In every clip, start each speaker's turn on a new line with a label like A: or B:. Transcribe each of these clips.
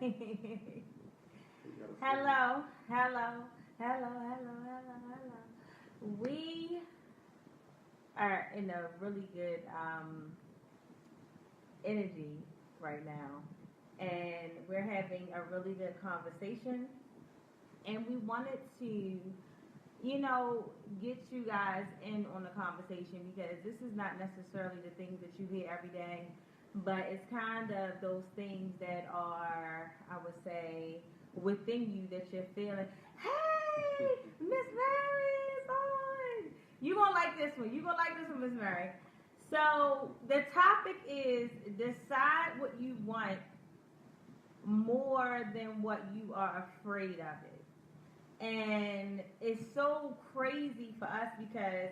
A: Hello, hello, hello, hello, hello, hello. We are in a really good energy right now, and we're having a really good conversation. And we wanted to, get you guys in on the conversation because this is not necessarily the things that you hear every day, but it's kind of those things that are, I would say, within you that you're feeling. Hey, Miss Mary is on. You gonna like this one. You gonna like this one, Miss Mary. So the topic is decide what you want more than what you are afraid of it. And it's so crazy for us because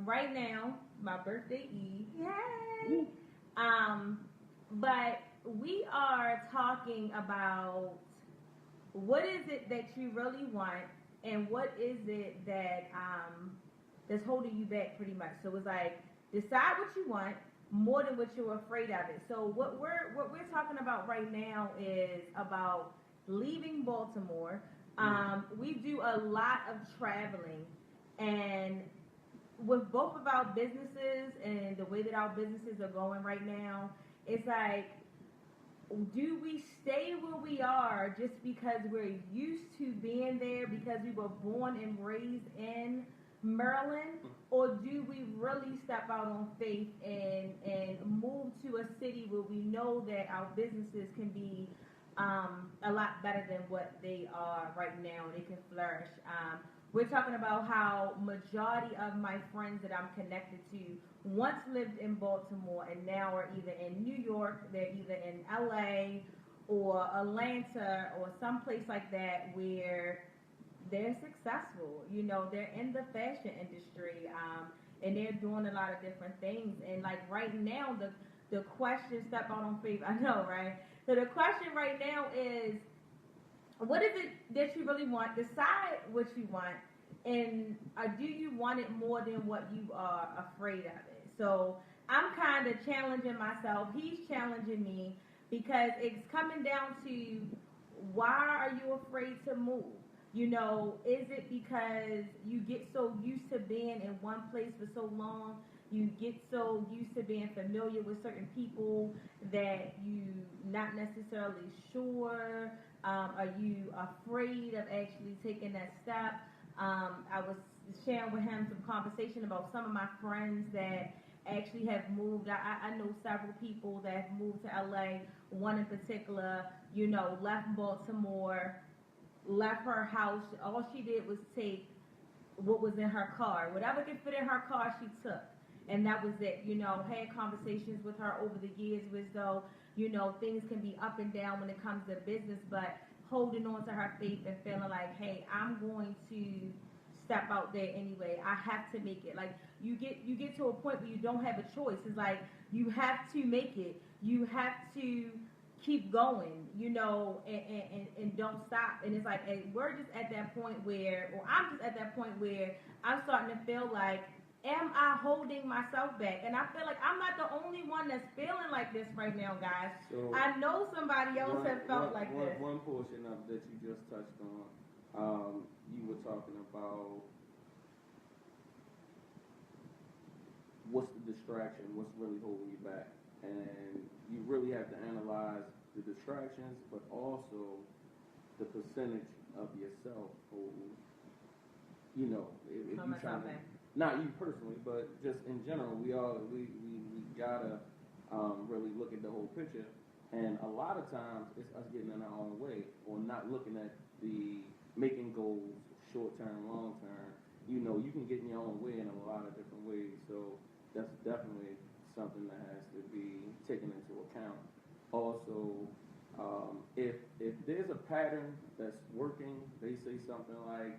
A: right now, my birthday eve, yay! Um, but we are talking about what is it that you really want and what is it that that's holding you back pretty much. So it's like decide what you want more than what you're afraid of it. So what we're talking about right now is about leaving Baltimore. We do a lot of traveling, and with both of our businesses and the way that our businesses are going right now, it's like, do we stay where we are just because we're used to being there because we were born and raised in Maryland, or do we really step out on faith and move to a city where we know that our businesses can be a lot better than what they are right now? They can flourish. We're talking about how majority of my friends that I'm connected to once lived in Baltimore and now are either in New York, they're either in LA or Atlanta or someplace like that where they're successful. They're in the fashion industry, and they're doing a lot of different things. And like right now, the question, step out on faith. I know, right? So the question right now is, what is it that you really want? Decide what you want, and do you want it more than what you are afraid of it? So I'm kind of challenging myself. He's challenging me because it's coming down to, why are you afraid to move? Is it because you get so used to being in one place for so long? You get so used to being familiar with certain people that you not necessarily sure. Are you afraid of actually taking that step? I was sharing with him some conversation about some of my friends that actually have moved. I know several people that have moved to LA. One in particular, left Baltimore, left her house. All she did was take what was in her car. Whatever could fit in her car, she took. And that was it. Had conversations with her over the years as though, things can be up and down when it comes to business, but holding on to her faith and feeling like, hey, I'm going to step out there anyway. I have to make it. Like you get to a point where you don't have a choice. It's like you have to make it. You have to keep going, and don't stop. And it's like, hey, we're just at that point where, or I'm just at that point where I'm starting to feel like, am I holding myself back? And I feel like I'm not the only one that's feeling like this right now, guys. So I know somebody else have felt like this.
B: One portion of that you just touched on, you were talking about what's the distraction, what's really holding you back. And you really have to analyze the distractions, but also the percentage of yourself who, if you try to, not you personally, but just in general, we gotta really look at the whole picture. And a lot of times it's us getting in our own way or not looking at the making goals short term, long term. You can get in your own way in a lot of different ways. So that's definitely something that has to be taken into account. Also, if there's a pattern that's working, they say something like,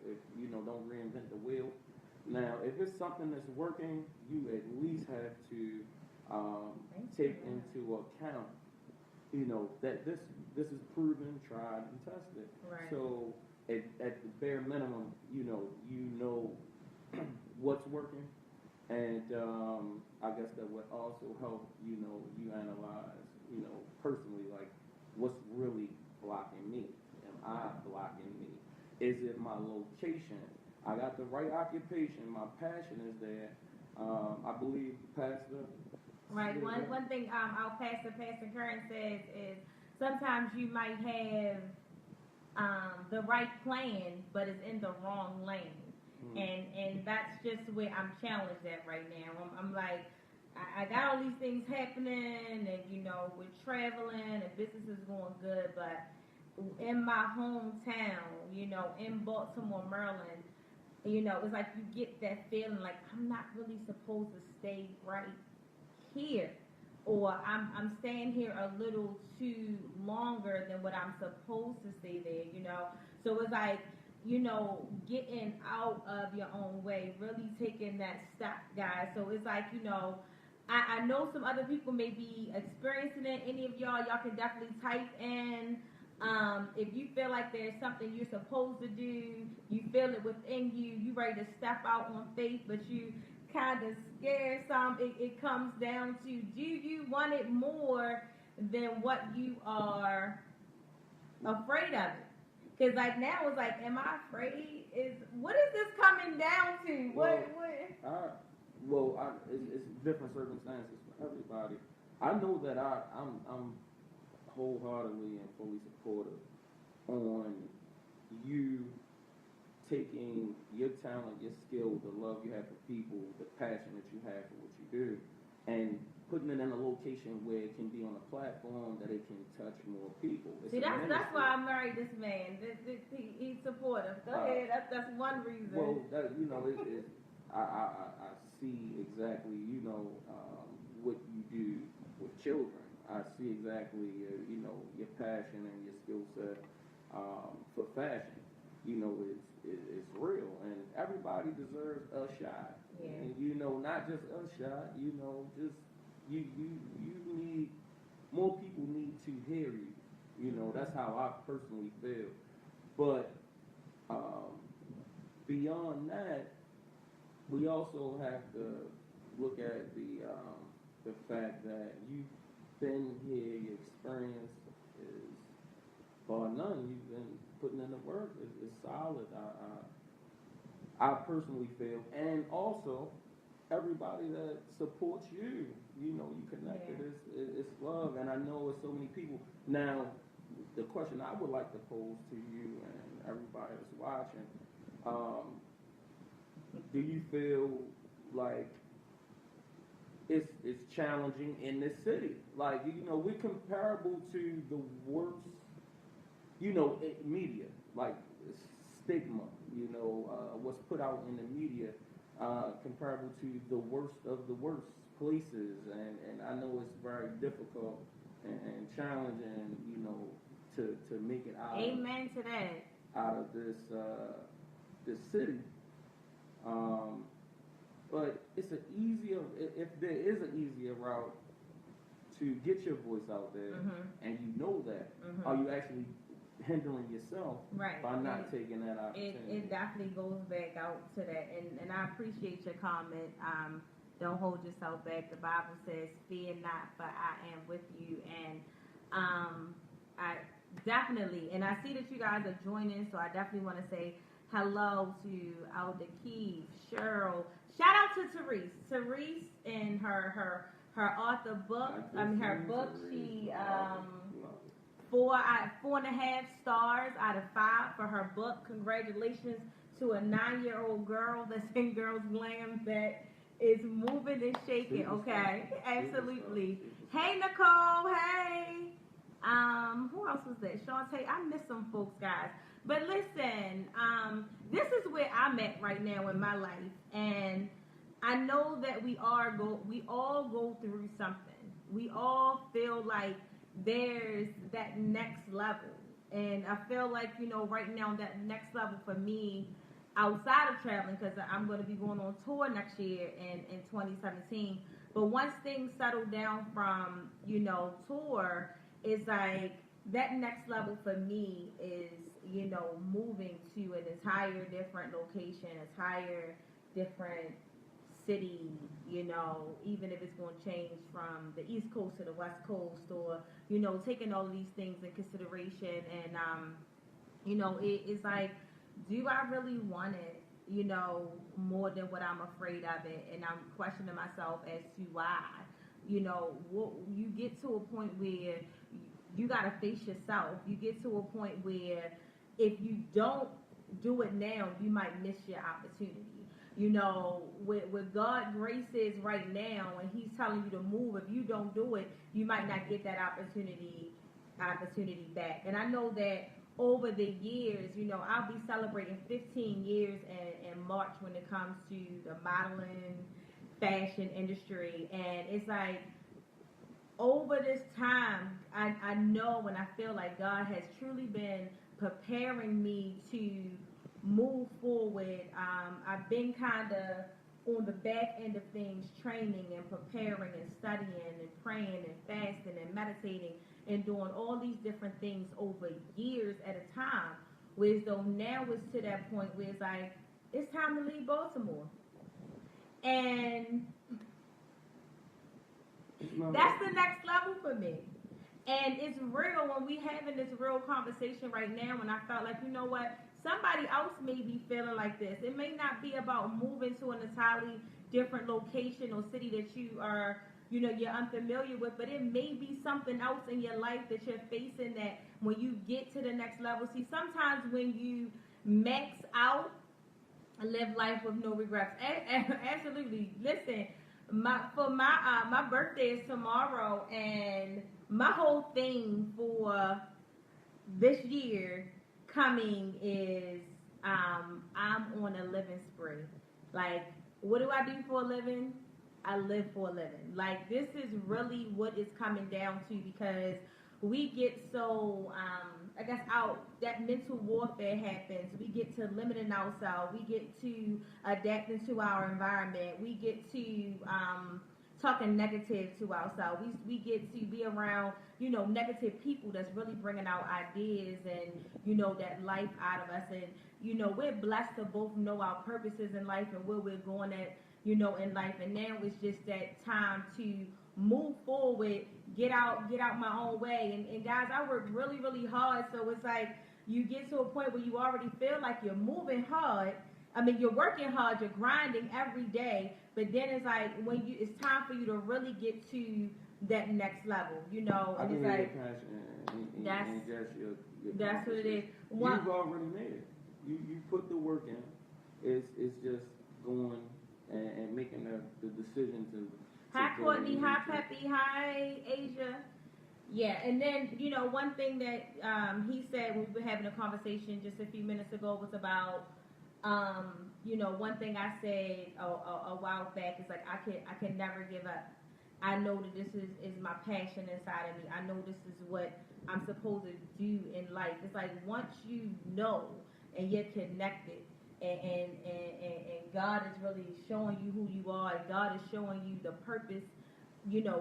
B: if don't reinvent the wheel. Now, if it's something that's working, you at least have to take into account, that this is proven, tried, and tested.
A: Right.
B: So at the bare minimum, what's working, and I guess that would also help, you analyze, personally, like what's really blocking me? Am I blocking me? Is it my location? I got the right occupation. My passion is there. I believe Pastor.
A: Right. One thing our pastor Pastor Curran says is sometimes you might have the right plan, but it's in the wrong lane. And that's just where I'm challenged at right now. I'm like, I got all these things happening, and we're traveling, and business is going good, but in my hometown, in Baltimore, Maryland, it's like you get that feeling like I'm not really supposed to stay right here, or I'm staying here a little too longer than what I'm supposed to stay there. So it's like, getting out of your own way, really taking that step, guys. So it's like, I know some other people may be experiencing it. Any of y'all can definitely type in. If you feel like there's something you're supposed to do, you feel it within you, you ready to step out on faith, but you kind of scared some. It comes down to, do you want it more than what you are afraid of it? Because like now it's like, am I afraid? What is this coming down to?
B: It's different circumstances for everybody. I know that I'm wholeheartedly and fully supportive on you taking your talent, your skill, the love you have for people, the passion that you have for what you do, and putting it in a location where it can be on a platform that it can touch more people.
A: See, that's why I married this man. He's supportive. Go ahead. That's one reason.
B: Well, I see exactly, what you do with children. I see exactly, your passion and your skill set for fashion. It's real, and everybody deserves a shot.
A: Yeah.
B: And, not just a shot. Just you need more people need to hear you. That's how I personally feel. But beyond that, we also have to look at the fact that you've been here, your experience is bar none. You've been putting in the work. It's solid. I personally feel, and also everybody that supports you. You connected. Yeah. It's love, and I know it's so many people. Now, the question I would like to pose to you and everybody that's watching: do you feel like it's challenging in this city? Like, we're comparable to the worst, media, like stigma, what's put out in the media, comparable to the worst of the worst places. And I know it's very difficult and challenging, to make it out.
A: Amen to that.
B: Out of this city. But it's if there is an easier route to get your voice out there, and you know that, are you actually hindering yourself by not taking that opportunity?
A: It definitely goes back out to that, and I appreciate your comment. Don't hold yourself back. The Bible says, "Fear not, for I am with you." And I definitely, and I see that you guys are joining, so I definitely want to say hello to Alda Keith, Cheryl. Shout out to Therese. Therese in her author book. Her book. She 4.5 stars out of 5 for her book. Congratulations to a 9-year-old girl that's in Girls Glam that is moving and shaking. Okay, absolutely. Hey Nicole. Hey. Who else was that? Shantae. I miss some folks, guys. But listen, this is where I'm at right now in my life, and I know that we all go through something. We all feel like there's that next level, and I feel like right now that next level for me, outside of traveling, because I'm going to be going on tour next year in 2017. But once things settle down from tour, it's like that next level for me is moving to an entire different location, entire different city, even if it's going to change from the East Coast to the West Coast, or, taking all of these things in consideration. And, it's like, do I really want it, more than what I'm afraid of it? And I'm questioning myself as to why. You get to a point where you got to face yourself. You get to a point where if you don't do it now, you might miss your opportunity. With God grace is right now, and He's telling you to move. If you don't do it, you might not get that opportunity back. And I know that over the years, I'll be celebrating 15 years in March when it comes to the modeling, fashion industry, and it's like, over this time, I know and I feel like God has truly been preparing me to move forward. I've been kind of on the back end of things, training and preparing and studying and praying and fasting and meditating and doing all these different things over years at a time. Whereas though now it's to that point where it's like, it's time to leave Baltimore. And that's the next level for me. And it's real when we having this real conversation right now, and I felt like, you know what, somebody else may be feeling like this. It may not be about moving to an entirely different location or city that you are, you're unfamiliar with, but it may be something else in your life that you're facing that when you get to the next level. See, sometimes when you max out and live life with no regrets, absolutely. Listen, my birthday is tomorrow, and my whole thing for this year coming is I'm on a living spree. Like, what do I do for a living? I live for a living. Like, this is really what it's coming down to, because we get so out, that mental warfare happens. We get to limiting ourselves. We get to adapting to our environment. We get to talking negative to ourselves. We get to be around, negative people that's really bringing out ideas and, that life out of us. And, we're blessed to both know our purposes in life and where we're going at, in life. And now it's just that time to move forward, get out my own way. And guys, I work really, really hard. So it's like, you get to a point where you already feel like you're moving hard. I mean, you're working hard, you're grinding every day, but then it's like it's time for you to really get to that next level,
B: I can
A: it's
B: hear
A: like,
B: your passion and just your
A: that's what it is.
B: You've already made it. You put the work in. It's just going and making the decision to.
A: Hi, Courtney. Hi, Peppy. Hi, Asia. Yeah, and then, one thing that he said when we were having a conversation just a few minutes ago was about, one thing I said a while back is like, I can never give up. I know that this is my passion inside of me. I know this is what I'm supposed to do in life. It's like, once you know and you're connected, and God is really showing you who you are, and God is showing you the purpose,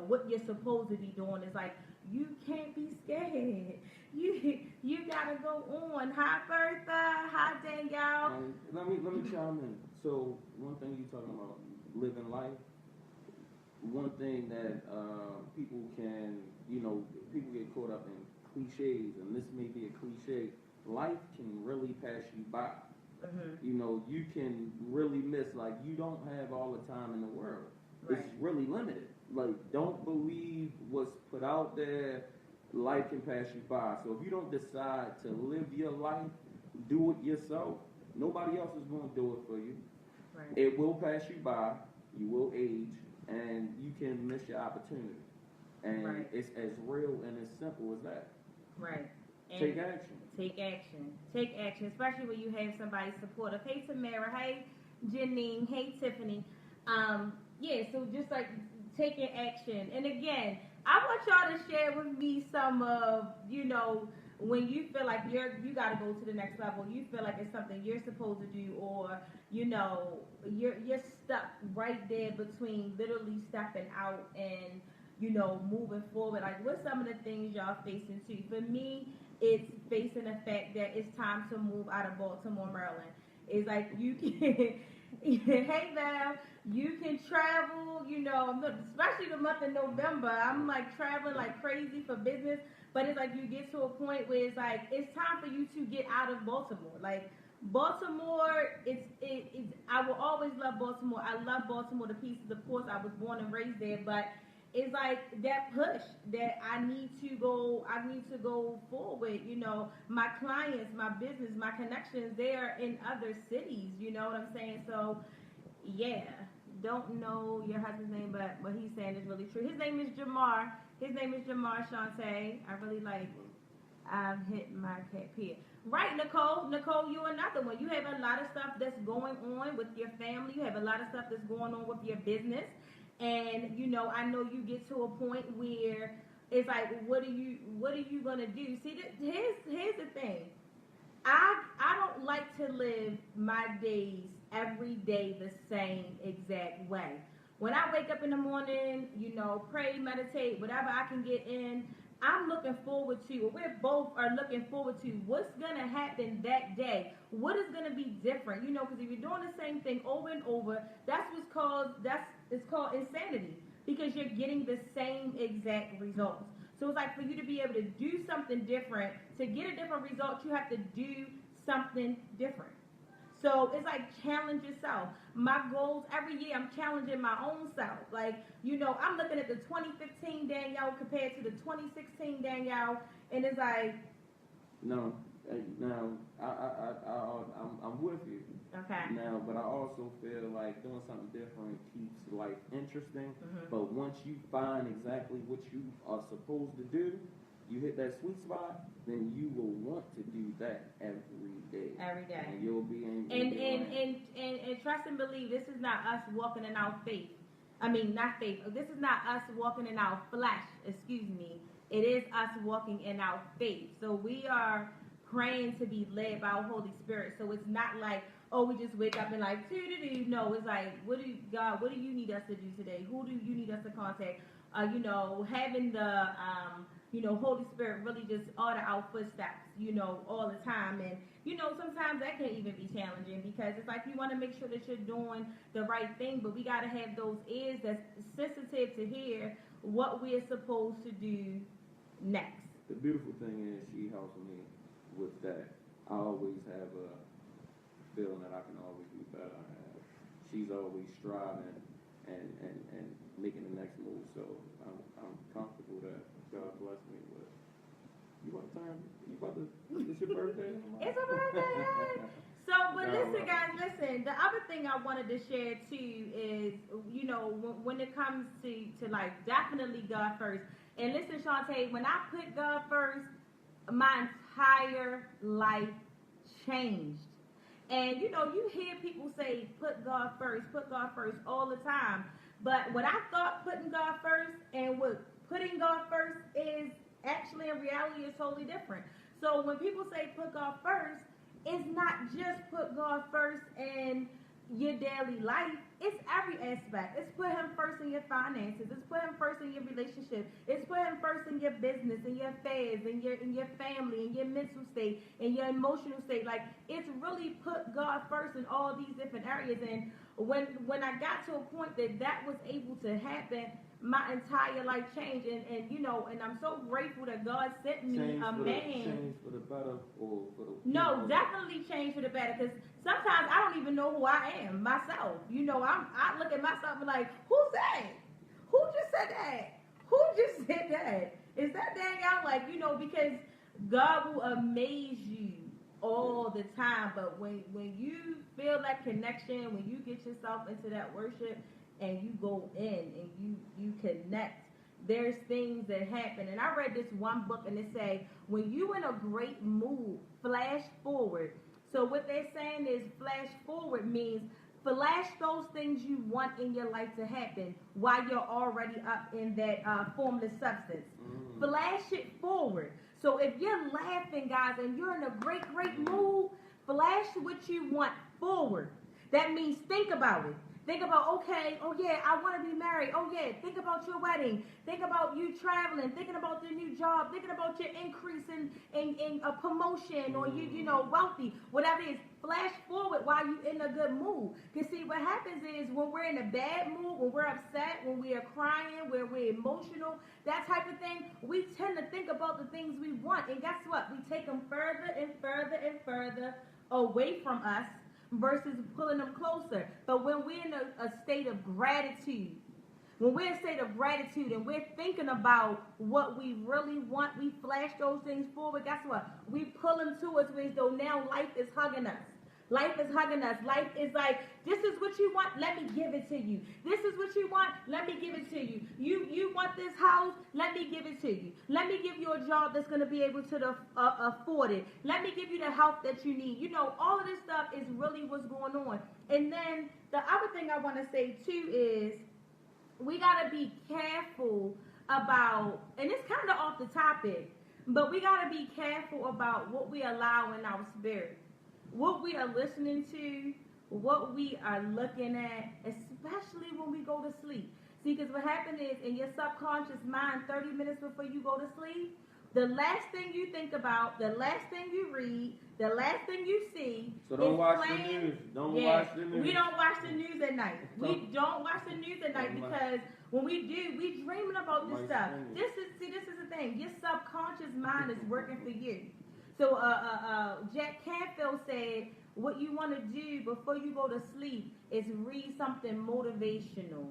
A: what you're supposed to be doing. It's like, you can't be scared. You gotta go on. Hi, Bertha. Hi, Danielle.
B: Let me chime in. So one thing you talking about living life. One thing that people can, people get caught up in cliches, and this may be a cliche. Life can really pass you by. Mm-hmm. You can really miss. Like, you don't have all the time in the world. Right. It's really limited. Like, don't believe what's put out there. Life can pass you by. So if you don't decide to live your life, do it yourself, nobody else is going to do it for you. Right. It will pass you by. You will age, and you can miss your opportunity. And right. It's as real and as simple as that.
A: Right. And
B: take action.
A: Take action. Take action, especially when you have somebody supportive. Hey, Tamara. Hey, Janine. Hey, Tiffany. So just like taking action. And again, I want y'all to share with me some of, when you feel like you got to go to the next level, you feel like it's something you're supposed to do, or, you're stuck right there between literally stepping out and, moving forward. Like, what's some of the things y'all facing too? For me, it's facing the fact that it's time to move out of Baltimore, Maryland. It's like, you can, hey Val, You can travel, especially the month of November. I'm like traveling like crazy for business, but it's like you get to a point where it's like it's time for you to get out of Baltimore. Like Baltimore, it's I will always love Baltimore. I love Baltimore to pieces. Of course, I was born and raised there, but it's like that push that I need to go. I need to go forward. My clients, my business, my connections, they are in other cities. You know what I'm saying? So, yeah. Don't know your husband's name, but what he's saying is really true. His name is Jamar. Shantae. I really like. I've hit my cap here. Right, Nicole. Nicole, you're another one. You have a lot of stuff that's going on with your family. You have a lot of stuff that's going on with your business. And I know you get to a point where it's like, what are you gonna do? See, here's the thing. I don't like to live my days every day the same exact way. When I wake up in the morning, pray, meditate, whatever I can get in, I'm looking forward to, or we both are looking forward to, what's going to happen that day. What is going to be different? Because if you're doing the same thing over and over, it's called insanity, because you're getting the same exact results. So it's like for you to be able to do something different, to get a different result, you have to do something different. So it's like challenge yourself. My goals every year, I'm challenging my own self. Like, I'm looking at the 2015 Danielle compared to the 2016 Danielle, and it's like,
B: no, I'm with you.
A: Okay.
B: Now, but I also feel like doing something different keeps life interesting.
A: Mm-hmm.
B: But once you find exactly what you are supposed to do, you hit that sweet spot, then you will want to do that every day.
A: Every day.
B: And you'll be in.
A: And trust and believe, this is not us walking in our faith. I mean, not faith. This is not us walking in our flesh. Excuse me. It is us walking in our faith. So we are praying to be led by our Holy Spirit. So it's not like, oh, we just wake up and like, doo-doo-doo. No, it's like, God, what do you need us to do today? Who do you need us to contact? Having the, Holy Spirit really just order our footsteps, all the time. And, sometimes that can even be challenging, because it's like you want to make sure that you're doing the right thing, but we got to have those ears that's sensitive to hear what we're supposed to do next.
B: The beautiful thing is she helps me with that. I always have a feeling that I can always do better. She's always striving and making the next move. So I'm comfortable that God bless me with. It's your birthday?
A: It's a birthday. So, but listen, guys, listen. The other thing I wanted to share too is, when it comes to like definitely God first. And listen, Shantae, when I put God first, my entire life changed. And you hear people say, put God first all the time. But what I thought putting God first and what putting God first is actually in reality is totally different. So when people say put God first, it's not just put God first in your daily life. It's every aspect. It's put him first in your finances. It's put him first in your relationship. It's put him first in your business, in your affairs, in your family, in your mental state, in your emotional state. Like, it's really put God first in all these different areas. And when I got to a point that was able to happen, my entire life changed. And I'm so grateful that God sent me a man.
B: Change for the better or for the...
A: No, definitely change for the better, because sometimes I don't even know who I am myself. I look at myself and like, who's that? Who just said that? Who just said that? Is that Danielle? Like, because God will amaze you all the time. But when you feel that connection, when you get yourself into that worship and you go in and you connect, there's things that happen. And I read this one book, and it say, when you in a great mood, flash forward. So what they're saying is flash forward means flash those things you want in your life to happen while you're already up in that formless substance. Flash it forward. So if you're laughing, guys, and you're in a great mood, flash what you want forward. That means think about it. Think about, okay, oh yeah, I want to be married. Oh yeah, think about your wedding. Think about you traveling. Thinking about your new job. Thinking about your increase in a promotion, or you know, wealthy, whatever it is. Flash forward while you in a good mood. Because see, what happens is when we're in a bad mood, when we're upset, when we are crying, when we're emotional, that type of thing, we tend to think about the things we want. And guess what? We take them further and further and further away from us versus pulling them closer. But when we're in a state of gratitude, when we're in a state of gratitude and we're thinking about what we really want, we flash those things forward. Guess what? We pull them to us as though now life is hugging us. Life is hugging us. Life is like, this is what you want, let me give it to you. This is what you want, let me give it to you. You want this house, let me give it to you. Let me give you a job that's going to be able to afford it. Let me give you the help that you need. You know, all of this stuff is really what's going on. And then the other thing I want to say too is we got to be careful about, and it's kind of off the topic, but we got to be careful about what we allow in our spirit. What we are listening to, what we are looking at, especially when we go to sleep. See, because what happens is in your subconscious mind, 30 minutes before you go to sleep, the last thing you think about, the last thing you read, the last thing you see.
B: So don't watch the news. Don't watch the news.
A: We don't watch the news at night. We don't watch the news at night because when we do, we dreaming about this stuff. This is the thing. Your subconscious mind is working for you. So Jack Canfield said, what you want to do before you go to sleep is read something motivational.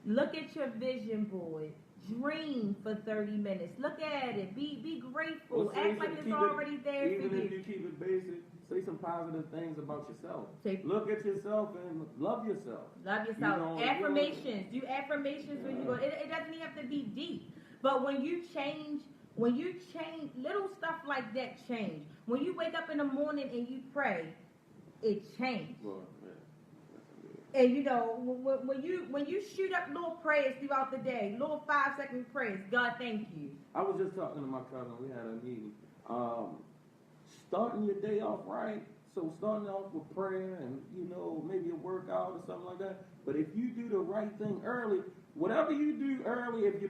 A: Look at your vision board. Dream for 30 minutes. Look at it. Be grateful. Act like it's already there for you.
B: Even if you keep it basic, say some positive things about yourself. Look at yourself and love yourself.
A: Love yourself. You know, affirmations. Do affirmations when you go. It doesn't even have to be deep. But when you change, little stuff like that change. When you wake up in the morning and you pray, it changes. Well, yeah. And you know, when you shoot up little prayers throughout the day, little 5-second prayers, God thank you.
B: I was just talking to my cousin, we had a meeting. Starting your day off right, so starting off with prayer and, you know, maybe a workout or something like that. But if you do the right thing early, whatever you do early, if you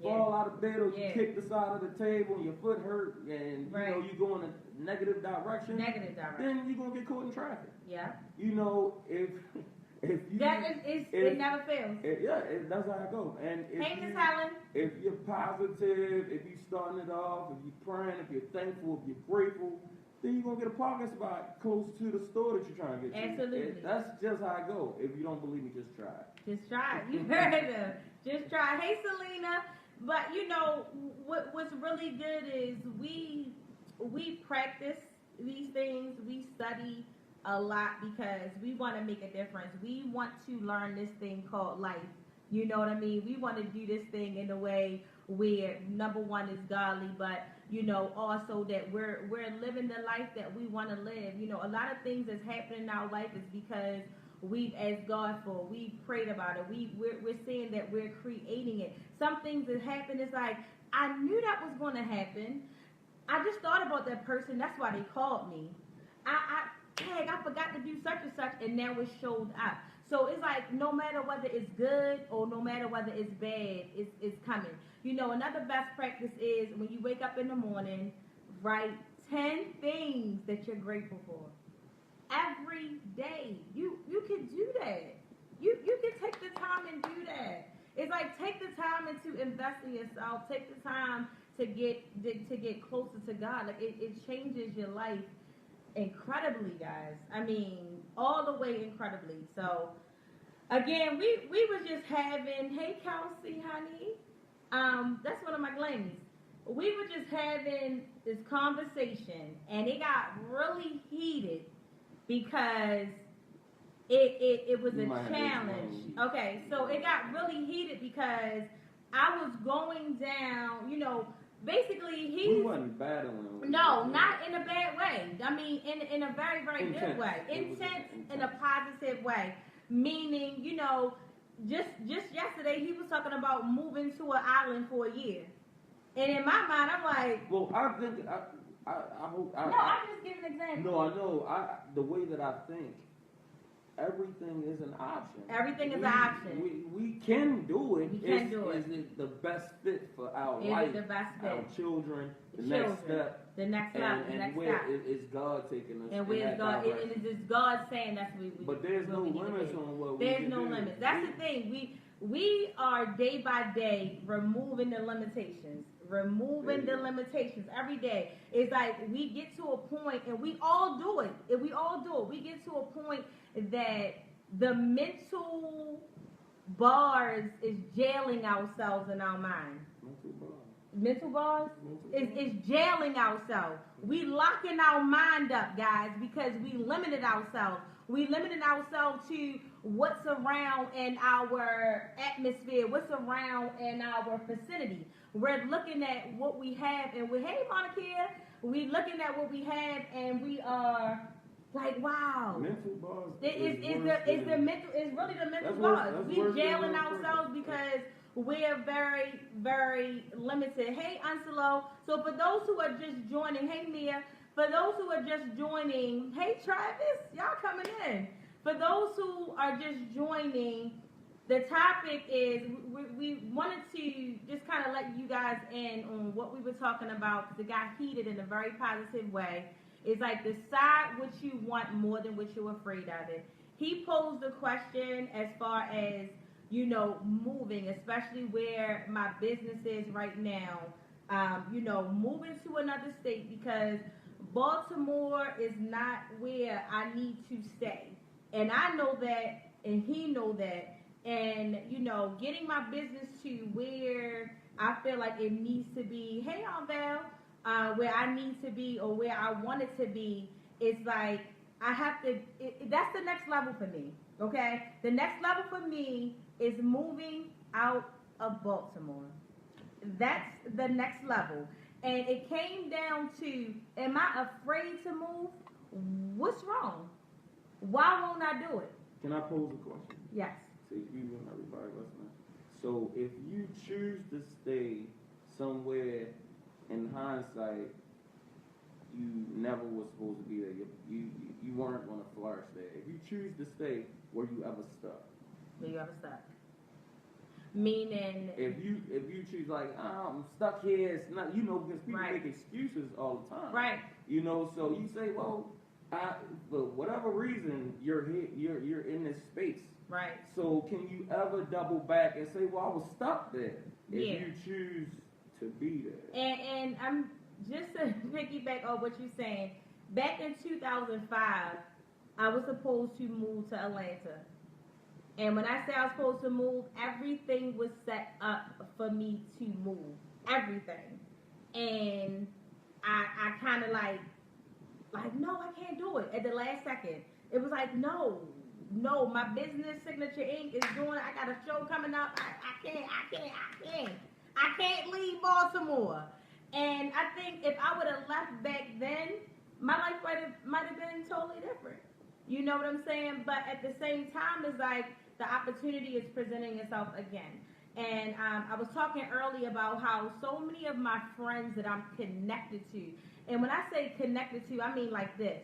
B: fall out of bed or you kick the side of the table and your foot hurt and you know you go in a negative direction, then you're gonna get caught in traffic. Yeah. You know, if you
A: it never fails.
B: That's how I go. And
A: if
B: you're positive, if you're starting it off, if you're praying, if you're thankful, if you're grateful, then you're gonna get a parking spot close to the store that you're trying to get to.
A: Absolutely.
B: That's just how I go. If you don't believe me, just try it.
A: Just try it. You heard them. Just try it. Hey, Selena. But you know what's really good is we practice these things. We study a lot because we want to make a difference. We want to learn this thing called life. You know what I mean? We want to do this thing in a way where number one is godly, but you know also that we're living the life that we want to live. You know, a lot of things that's happening in our life is because we've asked God for, we prayed about it, we're saying that we're creating it. Some things that happen is like, I knew that was going to happen. I just thought about that person, that's why they called me. I forgot to do such and such, and now it showed up. So it's like, no matter whether it's good or no matter whether it's bad, it's coming. You know, another best practice is when you wake up in the morning, write 10 things that you're grateful for. Every day. You can do that. You can take the time and do that. It's like take the time and to invest in yourself. Take the time to get closer to God. Like it changes your life incredibly, guys. I mean, all the way incredibly. So again, we were just having, hey Kelsey, honey. That's one of my glammies. We were just having this conversation and it got really heated because it was a challenge. Okay, so it got really heated because I was going down, you know, basically
B: we wasn't battling.
A: No, not in a bad way. I mean, in a very, very good way. Intense in a positive way. Meaning, you know, just yesterday he was talking about moving to an island for a year. And in my mind, I'm like...
B: Well, I think... I hope...
A: I'm just giving an example.
B: No, I know. The way that I think, everything is an option.
A: Everything is an option.
B: We can do it.
A: We can do it.
B: Is it the best fit for our
A: Is
B: life,
A: it the best fit?
B: our children, the
A: Children,
B: next step,
A: the next level, the
B: and
A: next
B: where
A: step.
B: is God taking us?
A: And where's God? And it is God saying that's what we.
B: But there's no limits on what we can do.
A: There's no limits. That's the thing. We are day by day removing the limitations. Removing the limitations every day. It's like we get to a point, and we all do it. If we all do it, we get to a point that the mental bars is jailing ourselves in our mind. Mental bars is jailing ourselves. We locking our mind up, guys, because we limited ourselves. We limited ourselves to what's around in our atmosphere, what's around in our vicinity. We're looking at what we have, and we're, hey, Monica, we're looking at what we have, and we are like, wow.
B: Mental bars.
A: It's really the mental bars. We're jailing ourselves because we're very, very limited. Hey, Anselo. So for those who are just joining, hey, Mia. For those who are just joining, hey, Travis, y'all coming in. For those who are just joining, the topic is we wanted to just kind of let you guys in on what we were talking about, because it got heated in a very positive way. It's like decide what you want more than what you're afraid of it. He posed the question as far as, you know, moving, especially where my business is right now, you know, moving to another state, because Baltimore is not where I need to stay. And I know that, and he know that. And, you know, getting my business to where I feel like it needs to be, hey, Aunt Val, where I need to be or where I want it to be, it's like I have to, that's the next level for me, okay? The next level for me is moving out of Baltimore. That's the next level. And it came down to, am I afraid to move? What's wrong? Why won't I do it?
B: Can I pose a question?
A: Yes.
B: To you and everybody listening. So if you choose to stay somewhere, in hindsight, you never was supposed to be there. You weren't going to flourish there. If you choose to stay, were you ever stuck?
A: Were you ever stuck? Meaning,
B: if you choose like, oh, I'm stuck here, it's not, you know, because people
A: right.
B: make excuses all the time,
A: right?
B: You know, so you say, well, for whatever reason, you're here, you're in this space,
A: right?
B: So can you ever double back and say, well, I was stuck there? If you choose to be there,
A: and I'm just to piggyback on what you're saying. Back in 2005, I was supposed to move to Atlanta. And when I say I was supposed to move, everything was set up for me to move. Everything. And I kind of like, no, I can't do it at the last second. It was like, no, my business Signature Inc. is doing, I got a show coming up. I can't leave Baltimore. And I think if I would have left back then, my life might have been totally different. You know what I'm saying? But at the same time, it's like, the opportunity is presenting itself again. And I was talking earlier about how so many of my friends that I'm connected to, and when I say connected to, I mean like this.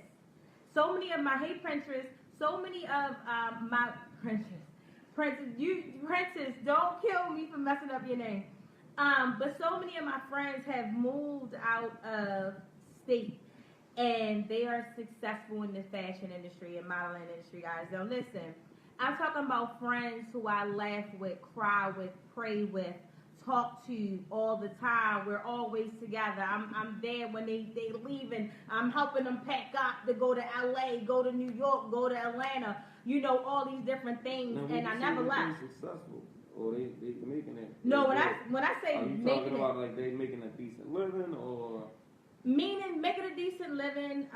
A: So many of my, hey Princess, so many of my, Princess, don't kill me for messing up your name. But so many of my friends have moved out of state, and they are successful in the fashion industry and modeling industry, guys. Now listen, I'm talking about friends who I laugh with, cry with, pray with, talk to all the time. We're always together. I'm there when they leave, and I'm helping them pack up to go to LA, go to New York, go to Atlanta, you know, all these different things.
B: Now,
A: and I never left.
B: Successful, or they making it?
A: No, when I say
B: are you
A: making
B: talking about like they making a decent living, or?
A: Meaning making a decent living,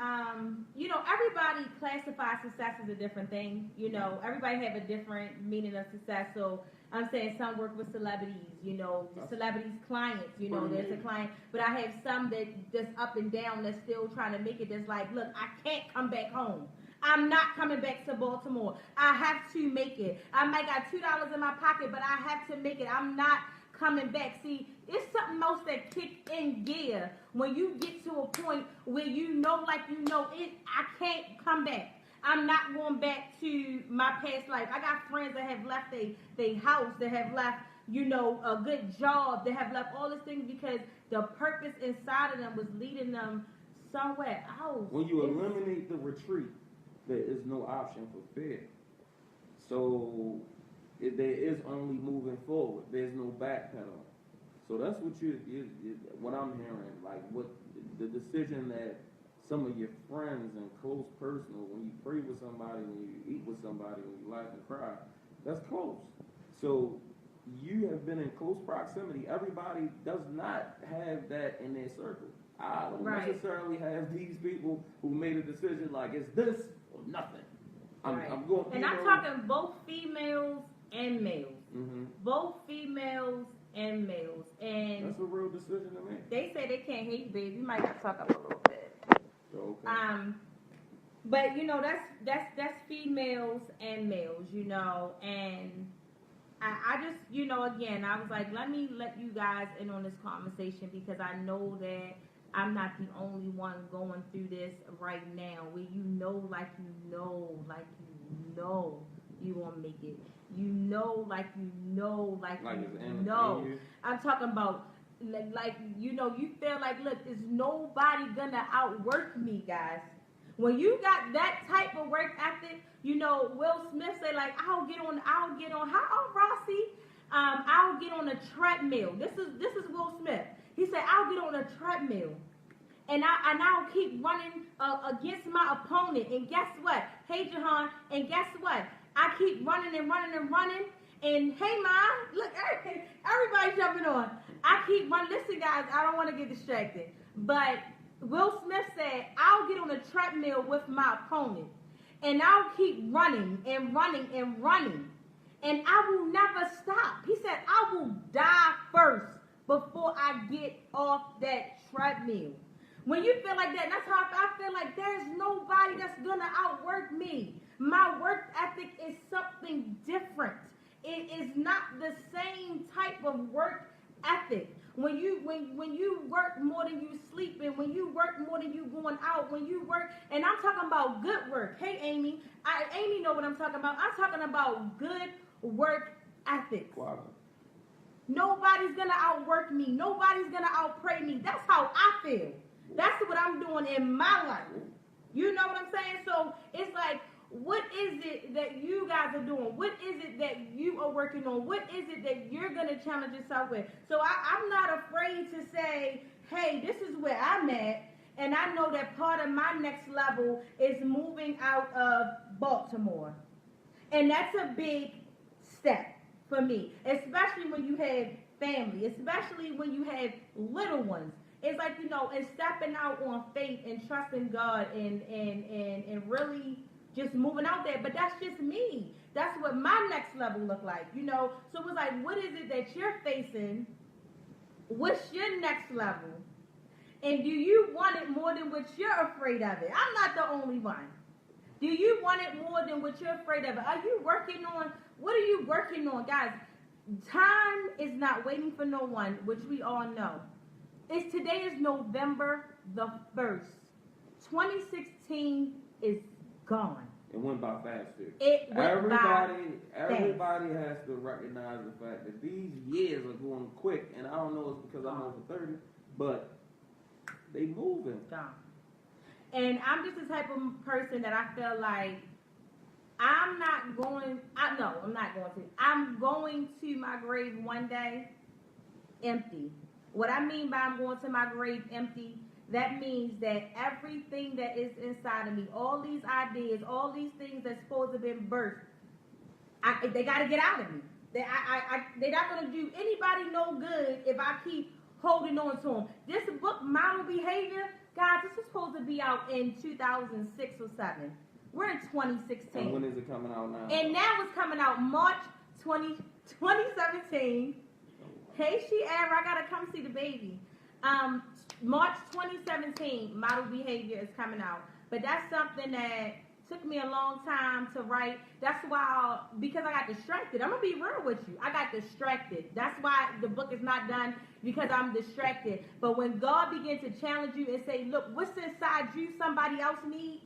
A: you know, everybody classifies success as a different thing. You know, everybody have a different meaning of success. So I'm saying some work with celebrities, you know, celebrities clients, you know, there's a client. But I have some that just up and down that's still trying to make it. That's like, look, I can't come back home. I'm not coming back to Baltimore. I have to make it. I might got $2 in my pocket, but I have to make it. I'm not coming back. See, it's something else that kick in gear when you get to a point where you know, like, you know, I can't come back. I'm not going back to my past life. I got friends that have left their house, that have left, a good job, that have left all these things because the purpose inside of them was leading them somewhere else.
B: When you eliminate the retreat, there is no option for fear. So there is only moving forward. There's no backpedaling. So that's what what I'm hearing. Like what the decision that some of your friends and close personal, when you pray with somebody, when you eat with somebody, when you laugh and cry, that's close. So you have been in close proximity. Everybody does not have that in their circle. I don't necessarily have these people who made a decision like it's this or nothing. I'm going.
A: And I'm talking both females and males.
B: Mm-hmm.
A: Both females and males. And
B: that's a real decision to make.
A: They say they can't hear you, baby. You might have to talk up a little bit.
B: Okay.
A: But that's females and males, and I just, again, I was like, let me let you guys in on this conversation because I know that I'm not the only one going through this right now. Where like you won't make it. I'm talking about you feel like, look, there's nobody gonna outwork me, guys. When you got that type of work ethic, Will Smith say like, I'll get on. How Rossi? I'll get on a treadmill. This is Will Smith. He said, I'll get on a treadmill. And I'll keep running against my opponent. And guess what? Hey, Jahan, and guess what? I keep running and running and running. And hey, Ma, look, everybody jumping on. I keep running. Listen, guys, I don't want to get distracted. But Will Smith said, I'll get on a treadmill with my opponent. And I'll keep running and running and running. And I will never stop. He said, I will die first before I get off that treadmill. When you feel like that, that's how I feel like there's nobody that's going to outwork me. My work ethic is something different. It is not the same type of work ethic. When you work more than you sleeping, when you work more than you going out, when you work, and I'm talking about good work. Hey, Amy, Amy know what I'm talking about. I'm talking about good work ethics.
B: Wow.
A: Nobody's gonna outwork me. Nobody's gonna outpray me. That's how I feel. That's what I'm doing in my life. You know what I'm saying? So it's like, what is it that you guys are doing? What is it that you are working on? What is it that you're going to challenge yourself with? So I'm not afraid to say, hey, this is where I'm at. And I know that part of my next level is moving out of Baltimore. And that's a big step for me, especially when you have family, especially when you have little ones. It's like, and stepping out on faith and trusting God and really just moving out there. But that's just me. That's what my next level look like, So it's like, what is it that you're facing? What's your next level? And do you want it more than what you're afraid of it? I'm not the only one. Do you want it more than what you're afraid of it? Are you working on, what are you working on? Guys, time is not waiting for no one, which we all know. Today is November the 1st. 2016 is gone.
B: It went by fast too.
A: Everybody
B: has to recognize the fact that these years are going quick, and I don't know it's because I'm over 30, but they moving.
A: Gone. And I'm just the type of person that I feel like I'm going to my grave one day empty. What I mean by I'm going to my grave empty, that means that everything that is inside of me, all these ideas, all these things that's supposed to have been birthed, they got to get out of me. They're not going to do anybody no good if I keep holding on to them. This book, Model Behavior, guys, this was supposed to be out in 2006 or 7. We're in 2016.
B: And when is it coming out now?
A: And now it's coming out March 2017. Hey, Shiara, I gotta come see the baby. March 2017, Model Behavior is coming out. But that's something that took me a long time to write. That's why, because I got distracted. I'm gonna be real with you. I got distracted. That's why the book is not done, because I'm distracted. But when God begins to challenge you and say, look, what's inside you somebody else needs,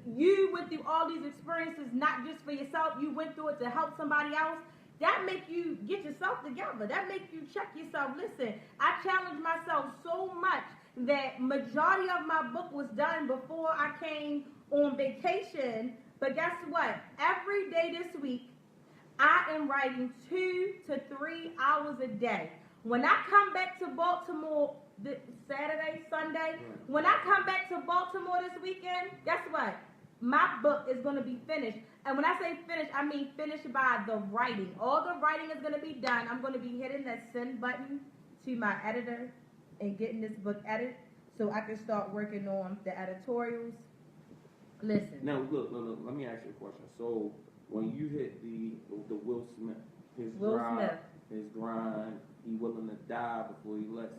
A: you went through all these experiences, not just for yourself, you went through it to help somebody else. That make you get yourself together. That make you check yourself. Listen, I challenged myself so much that majority of my book was done before I came on vacation. But guess what? Every day this week, I am writing 2 to 3 hours a day. When I come back to Baltimore this Saturday, Sunday, when I come back to Baltimore this weekend, guess what? My book is going to be finished. And when I say finished, I mean finished by the writing. All the writing is going to be done. I'm going to be hitting that send button to my editor and getting this book edited so I can start working on the editorials. Listen.
B: Now, look, let me ask you a question. So, when you hit the Will Smith, his grind, he willing to die before he lets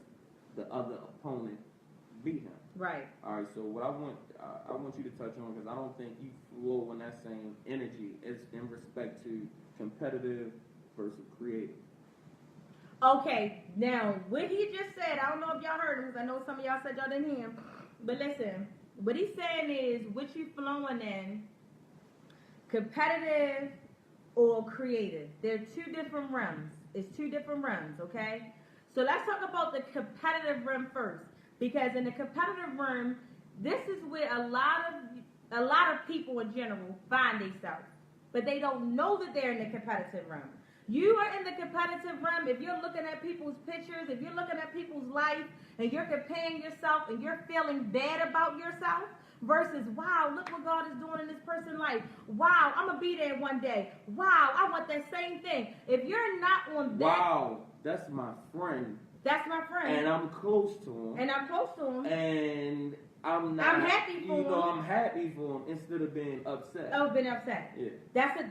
B: the other opponent beat him.
A: Right.
B: All right. So what I want you to touch on, because I don't think you flow in that same energy, is in respect to competitive versus creative.
A: Okay. Now what he just said, I don't know if y'all heard him, because I know some of y'all said y'all didn't hear him. But listen, what he's saying is, what you flowing in, competitive or creative. They're two different realms. It's two different realms, okay? So let's talk about the competitive realm first. Because in the competitive realm, this is where a lot of people in general find themselves. But they don't know that they're in the competitive realm. You are in the competitive realm if you're looking at people's pictures, if you're looking at people's life, and you're comparing yourself and you're feeling bad about yourself, versus, wow, look what God is doing in this person's life. Wow, I'm going to be there one day. Wow, I want that same thing. If you're not on that.
B: Wow, that's my friend.
A: That's my friend.
B: And I'm close to him. And I'm not.
A: I'm happy for him.
B: I'm happy for him instead of being upset.
A: Oh, been upset.
B: Yeah.
A: That's a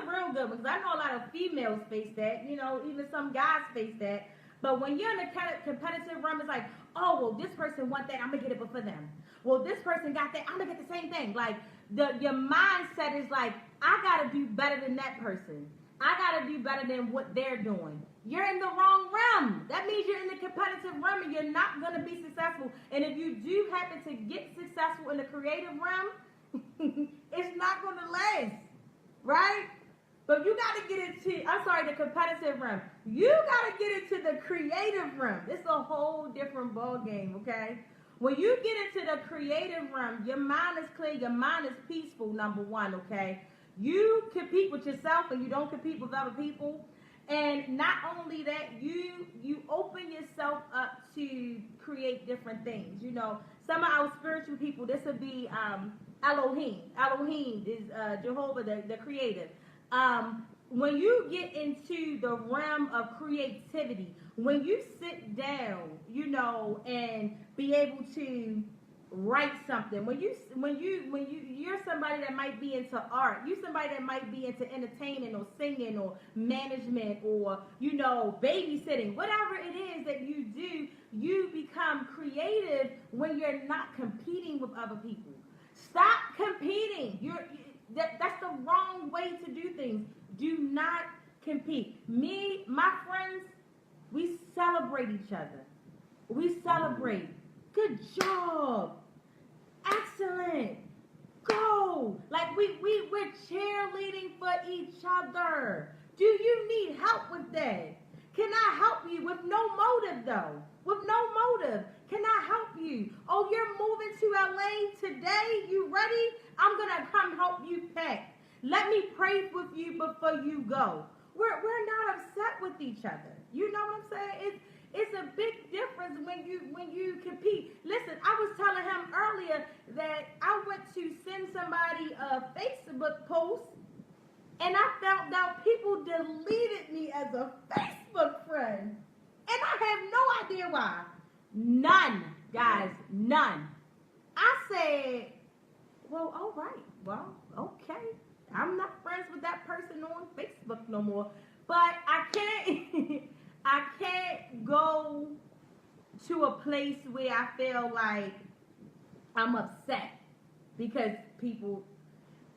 A: real good one, because I know a lot of females face that. You know, even some guys face that. But when you're in a competitive realm, it's like, oh, well, this person want that, I'm going to get it before them. Well, this person got that, I'm going to get the same thing. Like, your mindset is like, I got to do better than that person. I got to do better than what they're doing. You're in the wrong realm. That means you're in the competitive realm and you're not going to be successful. And if you do happen to get successful in the creative realm, it's not going to last. Right? But you got to get into, the competitive realm. You got to get into the creative realm. It's a whole different ball game, okay? When you get into the creative realm, your mind is clear, your mind is peaceful, number one, okay? You compete with yourself and you don't compete with other people. And not only that, you open yourself up to create different things. You know, some of our spiritual people, this would be Elohim. Elohim is Jehovah, the creator. When you get into the realm of creativity, when you sit down, you know, and be able to write something, when you're somebody that might be into art, you're somebody that might be into entertaining or singing or management or, you know, babysitting, whatever it is that you do, you become creative when you're not competing with other people. Stop competing. That's the wrong way to do things. Do not compete. Me, my friends, we celebrate each other. We celebrate. Good job. Excellent. Go. Like we're cheerleading for each other. Do you need help with that? Can I help you with no motive though? With no motive. Can I help you? Oh, you're moving to LA today? You ready? I'm going to come help you pack. Let me pray with you before you go. We're not upset with each other. You know what I'm saying? It's a big difference when you compete. Listen, I was telling him earlier that I went to send somebody a Facebook post, and I found out people deleted me as a Facebook friend. And I have no idea why. None, guys, none. I said, well, all right. Well, okay. I'm not friends with that person on Facebook no more. But I can't go to a place where I feel like I'm upset because people,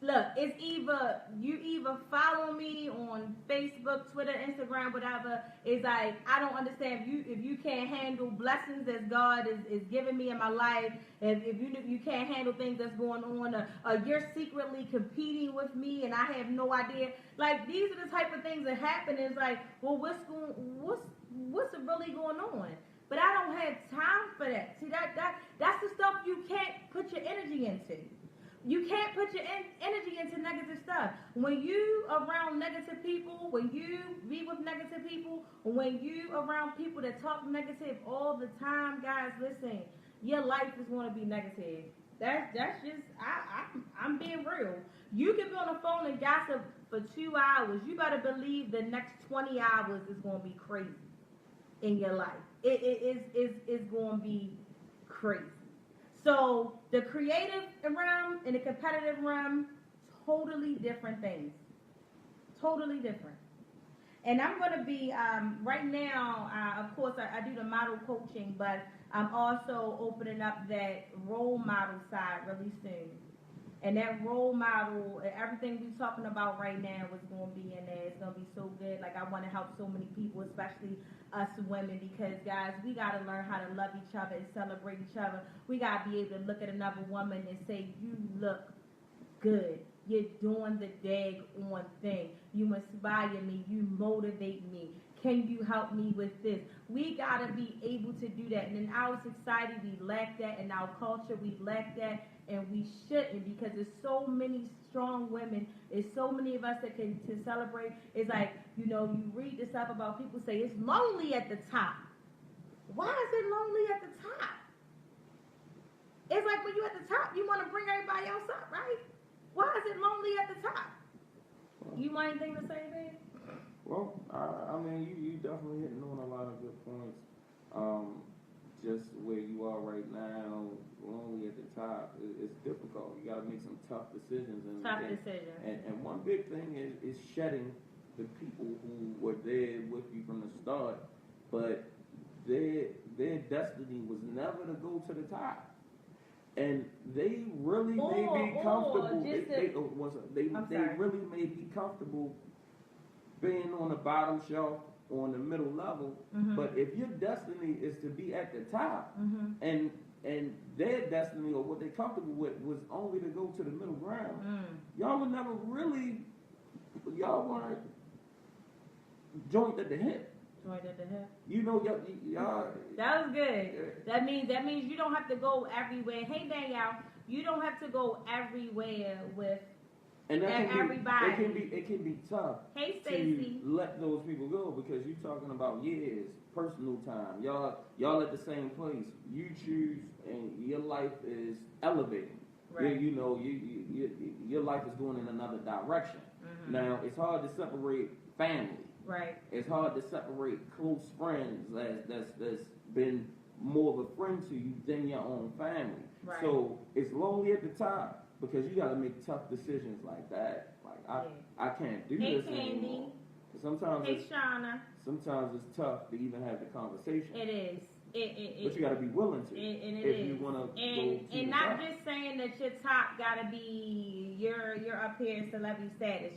A: look, it's either follow me on Facebook, Twitter, Instagram, whatever. It's like I don't understand if you can't handle blessings that God is giving me in my life. If you can't handle things that's going on, or you're secretly competing with me and I have no idea. Like these are the type of things that happen. It's like, well, what's really going on? But I don't have time for that. See that's the stuff you can't put your energy into. You can't put your energy into negative stuff. When you around negative people, when you be with negative people, when you around people that talk negative all the time, guys, listen, your life is going to be negative. That's just I'm being real. You can be on the phone and gossip for 2 hours. You better believe the next 20 hours is going to be crazy in your life. It's going to be crazy. So the creative realm and the competitive realm, totally different things. Totally different. And I'm going to be, right now, of course, I do the model coaching, but I'm also opening up that role model side really soon. And that role model, everything we're talking about right now is going to be in there. It's going to be so good. Like, I want to help so many people, especially us women, because, guys, we got to learn how to love each other and celebrate each other. We got to be able to look at another woman and say, you look good. You're doing the dag-on thing. You inspire me. You motivate me. Can you help me with this? We got to be able to do that. And in our society, we lack that. In our culture, we lack that. And we shouldn't, because there's so many strong women. There's so many of us that can to celebrate. It's like, you read this stuff about people say it's lonely at the top. Why is it lonely at the top? It's like when you're at the top, you want to bring everybody else up, right? Why is it lonely at the top? You want anything to say, babe?
B: Well, I mean, you definitely hitting on a lot of good points. Just where you are right now, only at the top, it's difficult. You got to make some tough decisions. And one big thing is shedding the people who were there with you from the start, but their destiny was never to go to the top. And they really may be comfortable. They really may be comfortable being on the bottom shelf, on the middle level. Mm-hmm. But if your destiny is to be at the top, mm-hmm. and their destiny or what they're comfortable with was only to go to the middle ground, y'all were never really, y'all weren't joined at the hip.
A: Joined at the hip.
B: Y'all.
A: That was good. That means you don't have to go everywhere. Hey, Danielle, you don't have to go everywhere with.
B: And
A: everybody.
B: It can be tough.
A: Hey, Stacy.
B: To let those people go, because you're talking about years, personal time. Y'all at the same place. You choose, and your life is elevating. Right. Your life is going in another direction. Mm-hmm. Now it's hard to separate family.
A: Right.
B: It's hard to separate close friends that's been more of a friend to you than your own family. Right. So it's lonely at the top. Because you got to make tough decisions like that. Like I can't do this anymore. Sometimes
A: Shauna.
B: Sometimes it's tough to even have the conversation.
A: It is.
B: But you got to be willing to. If you want to go to
A: and not just saying that your top got to be you're up here in celebrity status.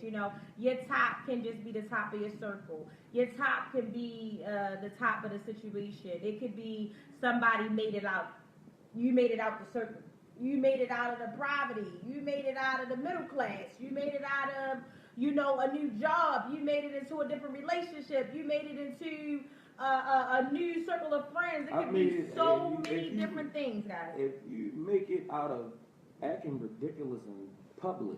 A: Your top can just be the top of your circle. Your top can be the top of the situation. It could be somebody made it out. You made it out the circle. You made it out of the poverty. You made it out of the middle class. You made it out of, a new job. You made it into a different relationship. You made it into a new circle of friends. It could be so many different things, guys.
B: If you make it out of acting ridiculous in public,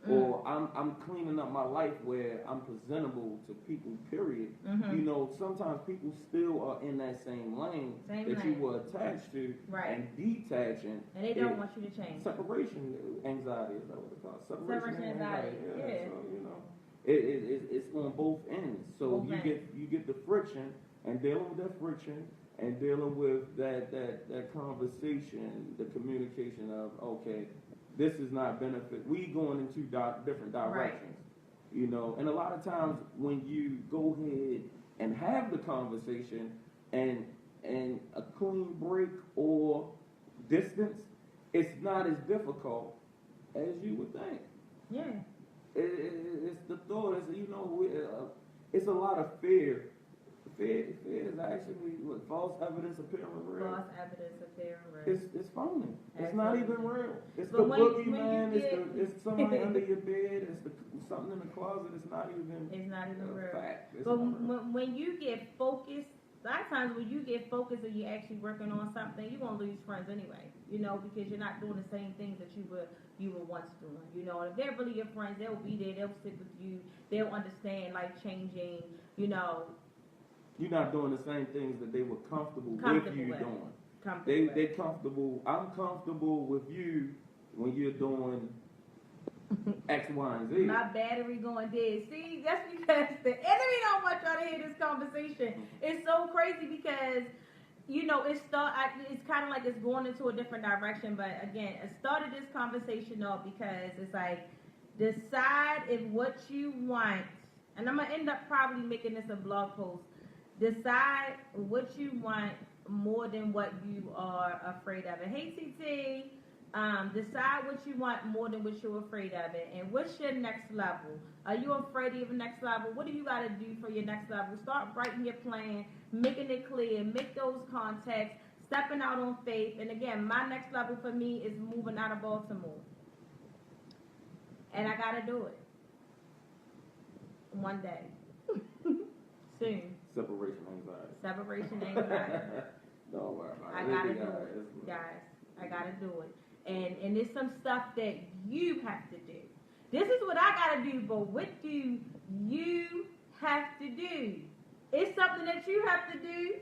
B: or I'm cleaning up my life where I'm presentable to people, period. Mm-hmm. Sometimes people still are in that same lane you were attached to, right. And detaching.
A: And they don't want you to change.
B: Separation anxiety, is that what it's called?
A: Separation anxiety. Yeah.
B: So, it's on both ends. So you get the friction, and dealing with that friction, and dealing with that conversation, the communication of, okay, this is not benefit. We going in two different directions, right. And a lot of times when you go ahead and have the conversation and a clean break or distance, it's not as difficult as you would think.
A: Yeah.
B: It's the thought. It's a lot of fear. Fear is actually what false evidence appearing real.
A: False evidence appearing real.
B: It's phony. It's
A: Absolutely.
B: not even real. It's
A: But
B: the
A: when
B: boogeyman.
A: you get-
B: It's somebody under your bed. It's something in the closet. It's not even.
A: It's not even
B: a
A: real.
B: fact. It's
A: But
B: not real.
A: when you get focused, a lot of times when you get focused and you're actually working on something, you're gonna lose friends anyway. Because you're not doing the same things that you were once doing. And if they're really your friends, they'll be there. They'll stick with you. They'll understand life changing.
B: You're not doing the same things that they were comfortable with you doing. They comfortable. I'm comfortable with you when you're doing X, Y, and Z.
A: My battery going dead. See, that's because the enemy don't want y'all to hear this conversation. It's so crazy because it's kind of like it's going into a different direction. But again, I started this conversation off because it's like decide if what you want, and I'm gonna end up probably making this a blog post. Decide what you want more than what you are afraid of it. Hey, TT, decide what you want more than what you're afraid of it. And what's your next level? Are you afraid of your next level? What do you got to do for your next level? Start writing your plan, making it clear, make those contacts, stepping out on faith. And again, my next level for me is moving out of Baltimore. And I got to do it. One day. Soon. Separation anxiety.
B: Don't worry about it.
A: I gotta do it, guys. I gotta do it. And there's some stuff that you have to do. This is what I gotta do, but what do you have to do? It's something that you have to do.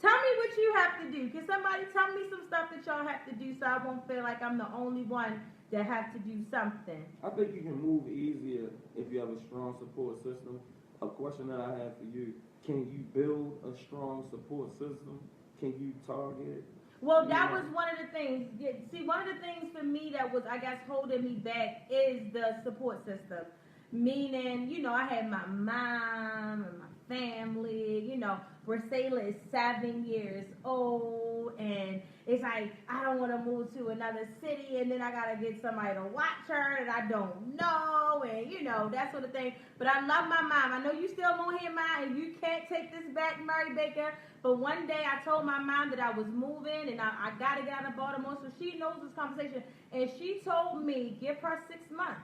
A: Tell me what you have to do. Can somebody tell me some stuff that y'all have to do so I won't feel like I'm the only one that have to do something?
B: I think you can move easier if you have a strong support system. A question that I have for you: can you build a strong support system? Can you target?
A: Well, that was one of the things. See, one of the things for me that was, I guess, holding me back is the support system. Meaning, I had my mom and my family. Bracela is 7 years old, and it's like, I don't want to move to another city, and then I got to get somebody to watch her that I don't know, and, that sort of thing. But I love my mom. I know you still won't hear mine, and you can't take this back, Mary Baker. But one day I told my mom that I was moving, and I got to get out of Baltimore, so she knows this conversation. And she told me, give her 6 months.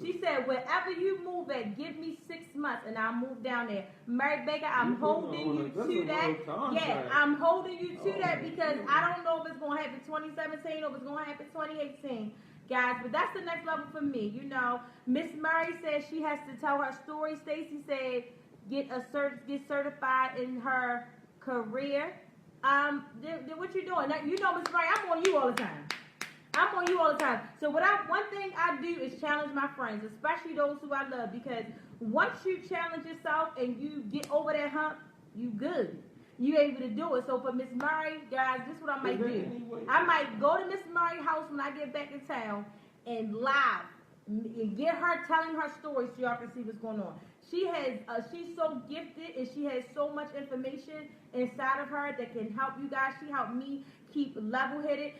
A: She said, wherever you move at, give me 6 months, and I'll move down there. Mary Baker, I'm holding you to that. Yeah, I'm holding you to that because I don't know if it's going to happen 2017 or if it's going to happen 2018, guys. But that's the next level for me. Miss Murray said she has to tell her story. Stacy said, get certified in her career. Then what you doing? Now, Miss Murray, I'm on you all the time. So one thing I do is challenge my friends, especially those who I love, because once you challenge yourself and you get over that hump, you good. You able to do it. So for Miss Murray, guys, this is what I might do. I might go to Miss Murray's house when I get back in town and live and get her telling her story so y'all can see what's going on. She's so gifted and she has so much information inside of her that can help you guys. She helped me keep level-headed.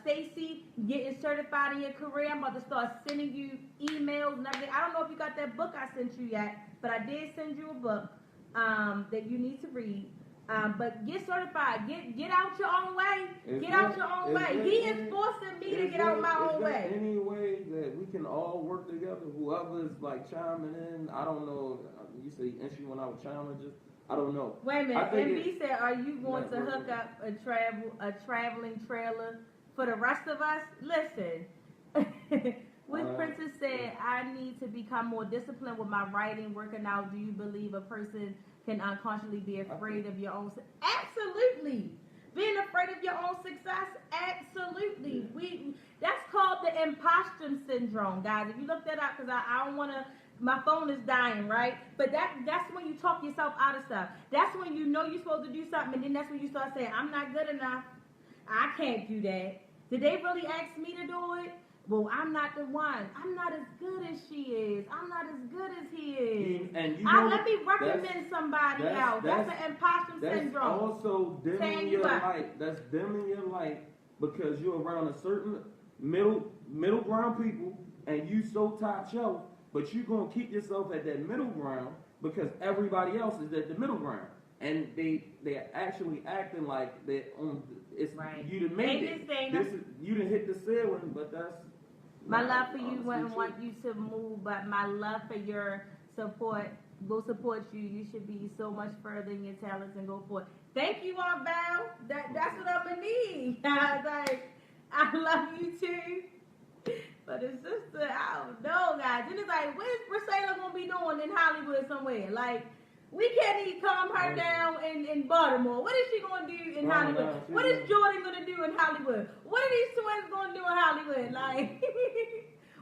A: Stacy, getting certified in your career. I'm about to start sending you emails and everything. I don't know if you got that book I sent you yet, but I did send you a book that you need to read. But get certified. Get out your own way. Get out your own way. He is forcing me to get out my own way.
B: Is there any way that we can all work together? Whoever's like chiming in, I don't know. You say she went out with challenges. I don't know.
A: Wait a minute. MB said, "Are you going to hook up a traveling trailer for the rest of us?" Listen. When Princess said, "I need to become more disciplined with my writing, working out." Do you believe a person can unconsciously be afraid of your own? Absolutely. Being afraid of your own success? Absolutely. That's called the imposter syndrome, guys. If you look that up, because I don't want to, my phone is dying, right? But that's when you talk yourself out of stuff. That's when you know you're supposed to do something, and then that's when you start saying, I'm not good enough. I can't do that. Did they really ask me to do it? Well, I'm not the one. I'm not as good as she is. I'm not as good as he is. Let me recommend somebody else. That's an imposter syndrome.
B: That's also dimming your light. That's dimming your light because you're around a certain middle ground people, and you so top shelf, but you gonna keep yourself at that middle ground because everybody else is at the middle ground, and they're actually acting like they on. It's
A: right.
B: You done made it. You done hit the ceiling, but that's.
A: My love for you wouldn't want you to move, but my love for your support will support you. You should be so much further in your talents and go for it. Thank you, Aunt Val. That's what I'm gonna need. I love you too. But it's just, I don't know, guys. And it's like, where's Priscilla gonna be doing in Hollywood somewhere? Like, we can't even calm her down in Baltimore. What is she gonna do in Hollywood? What is Jordan gonna do in Hollywood? What are these twins gonna do in Hollywood? Like,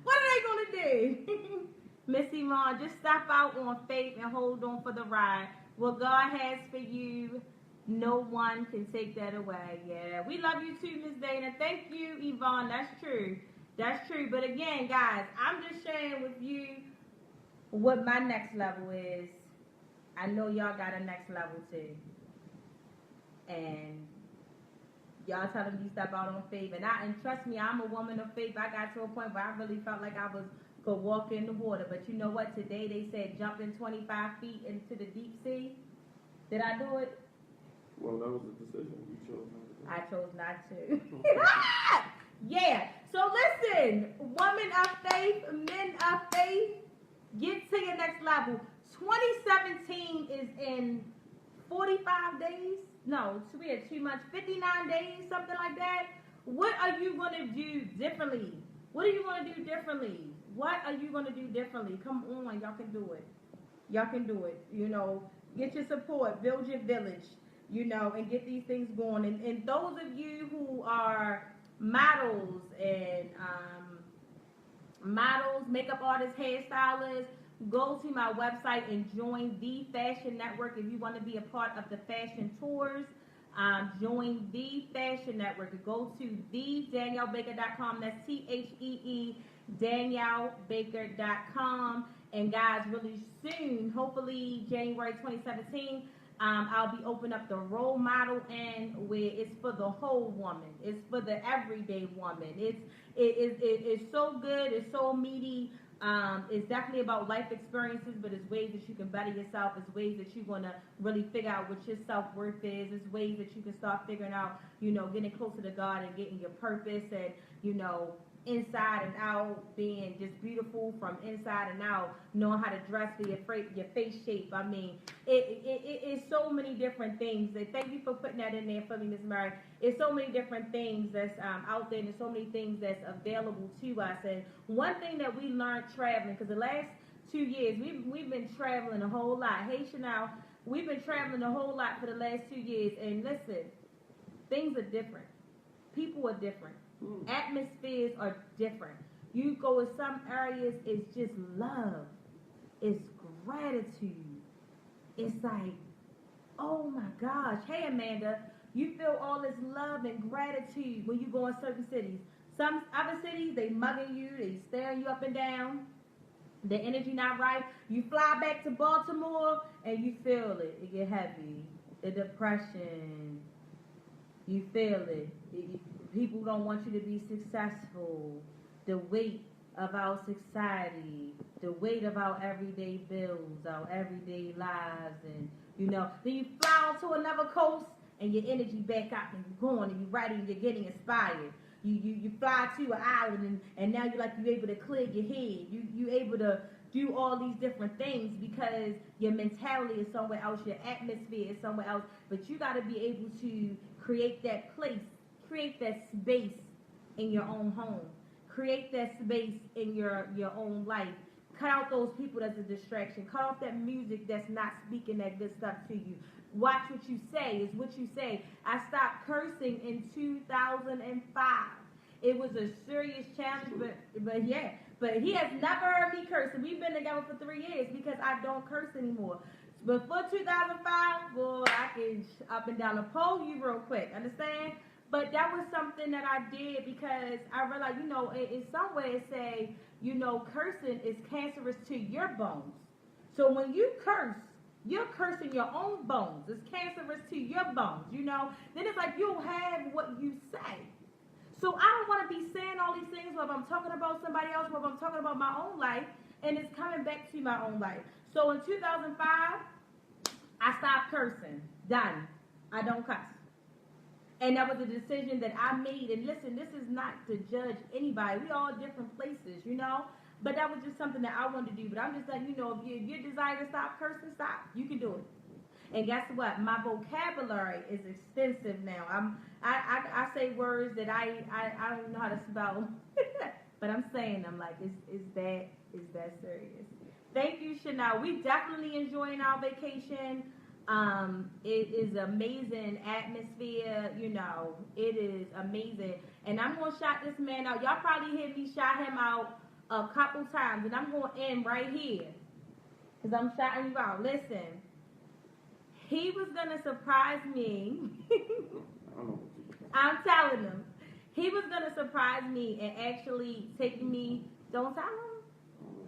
A: what are they gonna do? Miss Yvonne, just step out on faith and hold on for the ride. What God has for you, no one can take that away. Yeah, we love you too, Miss Dana. Thank you, Yvonne. That's true. That's true. But again, guys, I'm just sharing with you what my next level is. I know y'all got a next level too. And y'all telling me step out on faith. And trust me, I'm a woman of faith. I got to a point where I really felt like I could walk in the water. But you know what? Today they said jumping 25 feet into the deep sea. Did I do it?
B: Well, that was a decision. You chose not to.
A: I chose not to. Yeah. So listen, women of faith, men of faith, get to your next level. 2017 is in 45 days. No, we had 2 months, 59 days, something like that. What are you going to do differently? What are you going to do differently? What are you going to do differently? Come on, y'all can do it. Y'all can do it. You know, get your support, build your village, you know, and get these things going. And those of you who are models and makeup artists, hairstylists, go to my website and join the Fashion Network if you want to be a part of the fashion tours. Join the Fashion Network. Go to thedaniellebaker.com. That's THEE DanielleBaker.com. And guys, really soon, hopefully January 2017, I'll be opening up the role model end where it's for the whole woman. It's for the everyday woman. It's so good. It's so meaty. It's definitely about life experiences, but it's ways that you can better yourself. It's ways that you're going to really figure out what your self-worth is. It's ways that you can start figuring out, you know, getting closer to God and getting your purpose and, you know, inside and out, being just beautiful from inside and out, knowing how to dress for your face shape. I mean, it's so many different things. And thank you for putting that in there for me, Ms. Murray. It's so many different things that's out there, and there's so many things that's available to us. And one thing that we learned traveling, because the last 2 years, we've been traveling a whole lot. Hey, Chanel, we've been traveling a whole lot for the last 2 years. And listen, things are different. People are different. Atmospheres are different. You go in some areas, it's just love. It's gratitude. It's like, oh my gosh. Hey, Amanda, you feel all this love and gratitude when you go in certain cities. Some other cities, they mugging you, they staring you up and down. The energy not right. You fly back to Baltimore and you feel it. It get heavy. The depression. You feel it. People don't want you to be successful. The weight of our society, the weight of our everyday bills, our everyday lives, and you know, then you fly on to another coast and your energy back up and you're going and you're writing and you're getting inspired. You fly to an island and now you're able to clear your head. You able to do all these different things because your mentality is somewhere else, your atmosphere is somewhere else, but you got to be able to create that place. Create that space in your own home. Create that space in your own life. Cut out those people that's a distraction. Cut off that music that's not speaking that good stuff to you. Watch what you say. It's what you say. I stopped cursing in 2005. It was a serious challenge, but yeah. But he has never heard me curse. And we've been together for 3 years because I don't curse anymore. Before 2005, boy, I can up and down the pole you real quick. Understand? But that was something that I did because I realized, you know, in some ways say, you know, cursing is cancerous to your bones. So when you curse, you're cursing your own bones. It's cancerous to your bones, you know. Then it's like you don't have what you say. So I don't want to be saying all these things whether I'm talking about somebody else, whether I'm talking about my own life, and it's coming back to my own life. So in 2005, I stopped cursing. Done. I don't cuss. And that was a decision that I made. And listen, this is not to judge anybody. We all different places, you know. But that was just something that I wanted to do. But I'm just letting you know, if you desire to stop cursing, stop. You can do it. And guess what? My vocabulary is extensive now. I say words that I don't even know how to spell, but I'm saying them like is that serious? Thank you, Chanel. We definitely enjoying our vacation. It is amazing atmosphere. You know, it is amazing. And I'm gonna shout this man out. Y'all probably hear me shout him out a couple times, and I'm gonna end right here because I'm shouting you out. Listen. He was gonna surprise me. I'm telling him. He was gonna surprise me and actually take me. Don't tell him.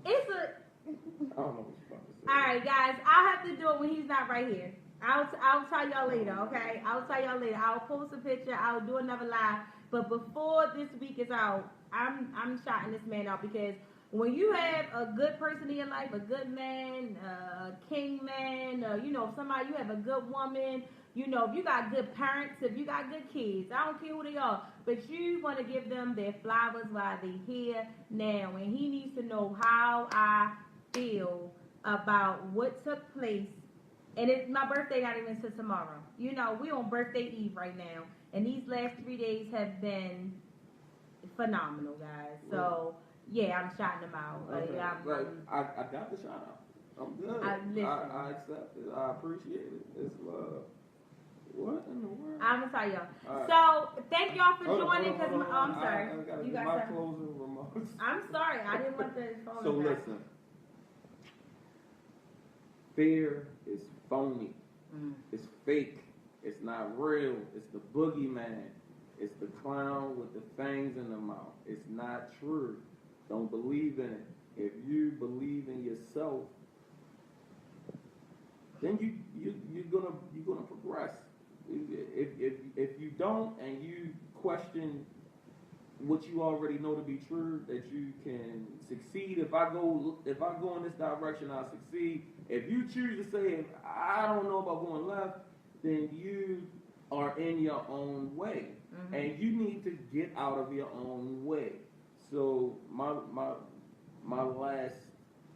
A: It's a.
B: I don't know what you're about to say.
A: All right, guys. I'll have to do it when he's not right here. I'll tell y'all later. Okay. I'll tell y'all later. I'll post a picture. I'll do another live. But before this week is out, I'm shouting this man out because. When you have a good person in your life, a good man, a king man, you know, somebody, you have a good woman, you know, if you got good parents, if you got good kids, I don't care who they are, but you want to give them their flowers while they're here now. And he needs to know how I feel about what took place. And it's my birthday not even until tomorrow. You know, we on birthday eve right now. And these last 3 days have been phenomenal, guys. So... yeah, I'm shouting them out.
B: Okay. I got the shout out. I'm good. I accept it. I appreciate it. It's love. What in the world?
A: I'm gonna tell y'all.
B: Right.
A: So thank y'all for joining. Because I'm sorry.
B: I gotta
A: you
B: get
A: got
B: my
A: something?
B: closing remarks.
A: I'm sorry. I didn't want the phone.
B: So listen. Fear is phony. It's fake. It's not real. It's the boogeyman. It's the clown with the fangs in the mouth. It's not true. Don't believe in it. If you believe in yourself, then you're gonna progress. If you don't and you question what you already know to be true, that you can succeed. If I go in this direction, I'll succeed. If you choose to say I don't know about going left, then you are in your own way, and you need to get out of your own way. So my last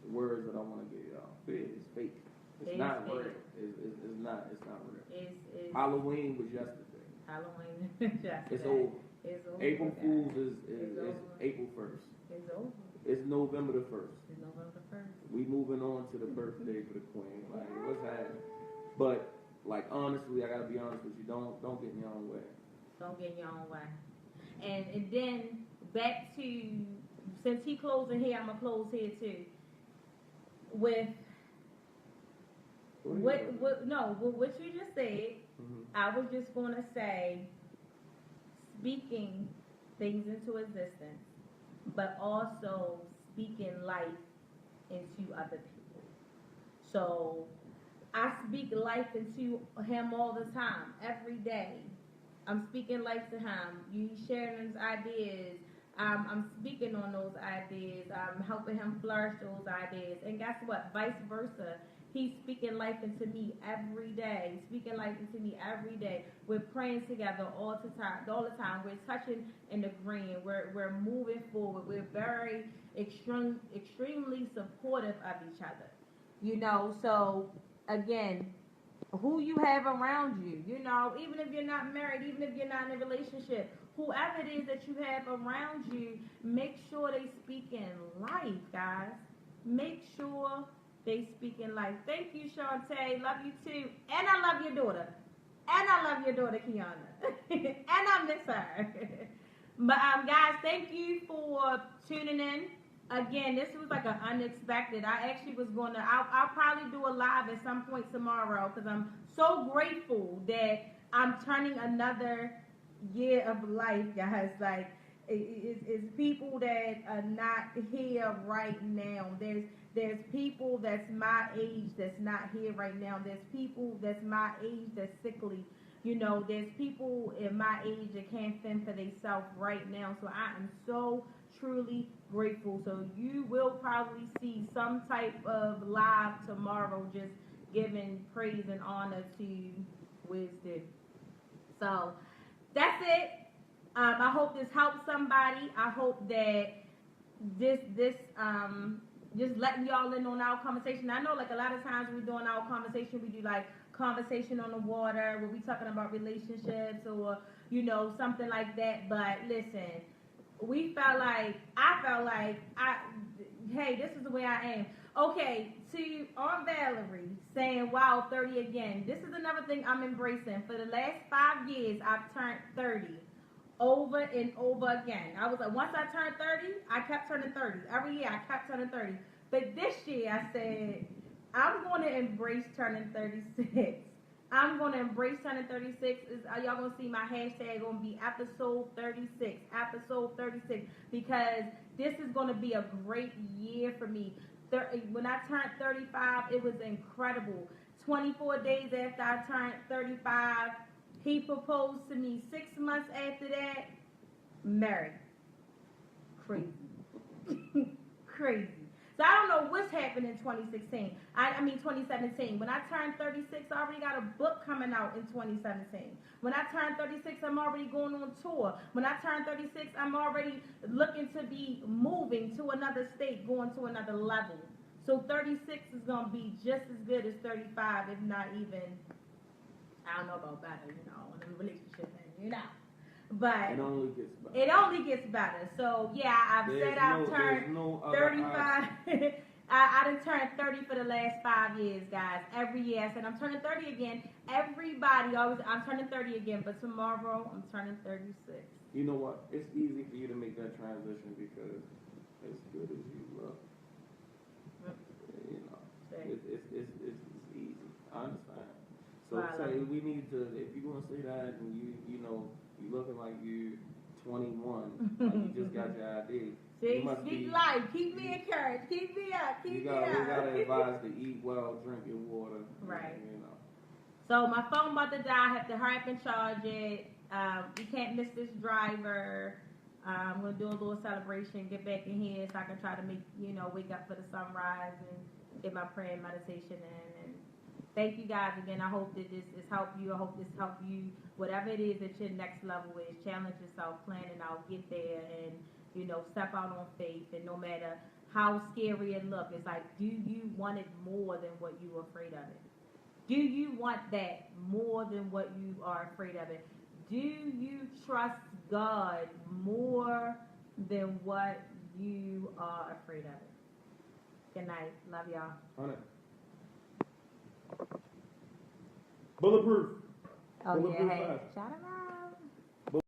B: words that I want to give y'all: fear is fake. It's not real. It's not real.
A: It's
B: Halloween was yesterday.
A: Halloween yesterday.
B: It's over.
A: It's over.
B: April Fool's is
A: over.
B: April 1st.
A: It's over.
B: It's November the 1st.
A: It's November the 1st.
B: We moving on to the birthday for the queen. Like what's happening? But like honestly, I gotta be honest with you. Don't get in your own way.
A: Don't get in your own way. And then back to, since he closing here, I'm gonna close here too. With what you just said, I was just gonna say, speaking things into existence, but also speaking life into other people. So I speak life into him all the time, every day. I'm speaking life to him. You sharing his ideas. I'm speaking on those ideas. I'm helping him flourish those ideas. And guess what? Vice versa. He's speaking life into me every day. Speaking life into me every day. We're praying together all the time. We're touching and agreeing. We're moving forward. We're very extremely supportive of each other. You know, so again, who you have around you, you know, even if you're not married, even if you're not in a relationship, whoever it is that you have around you, make sure they speak in life, guys. Make sure they speak in life. Thank you, Shantae. Love you too. And I love your daughter. And I love your daughter, Kiana. And I miss her. But guys, thank you for tuning in. Again, this was like an unexpected. I actually was going to, I'll probably do a live at some point tomorrow because I'm so grateful that I'm turning another year of life, guys. Like, it's people that are not here right now. There's people that's my age that's not here right now. There's people that's my age that's sickly. You know, there's people in my age that can't fend for themselves right now. So I am so truly grateful. So you will probably see some type of live tomorrow, just giving praise and honor to wisdom. So that's it. I hope this helps somebody. I hope that this just letting y'all in on our conversation. I know like a lot of times we're doing our conversation, we do like conversation on the water where we talking about relationships or something like that. But listen, I felt like hey, this is the way I am. Okay, to Aunt Valerie saying wow 30 again. This is another thing I'm embracing. For the last 5 years I've turned 30 over and over again. I was like, once I turned 30, I kept turning 30. Every year I kept turning 30. But this year I said, I'm going to embrace turning 36. I'm going to embrace turning 36. Y'all going to see my hashtag going to be episode 36. Episode 36. Because this is going to be a great year for me. When I turned 35, it was incredible. 24 days after I turned 35, he proposed to me 6 months after that. Married. Crazy. Crazy. So I don't know what's happened in 2016. I mean 2017. When I turned 36, I already got a book coming out in 2017. When I turned 36, I'm already going on tour. When I turned 36, I'm already looking to be moving to another state, going to another level. So 36 is going to be just as good as 35, if not even, I don't know about better, in a relationship, But it only gets better. So yeah, I've turned 35. I done turned 30 for the last 5 years, guys. Every year I said I'm turning 30 again. Everybody always, I'm turning 30 again, but tomorrow I'm turning 36.
B: You know what? It's easy for you to make that transition because as good as you look, it's easy. I understand. So say we need to, if you're gonna say that and you looking like you 21, like you just got your ID.
A: Speak life. Keep me encouraged. Keep me up.
B: We gotta advise to eat well, drink your water.
A: Right. So my phone about to die. I have to hurry up and charge it. We can't miss this driver. I'm gonna do a little celebration, get back in here so I can try to make wake up for the sunrise and get my prayer and meditation in. And thank you guys again. I hope that this has helped you. I hope this helped you. Whatever it is that your next level is, challenge yourself, plan it out, get there, and step out on faith. And no matter how scary it looks, it's like, do you want it more than what you are afraid of it? Do you want that more than what you are afraid of it? Do you trust God more than what you are afraid of it? Good night. Love y'all.
B: Bulletproof.
A: Oh, yeah. Hey. Shout out.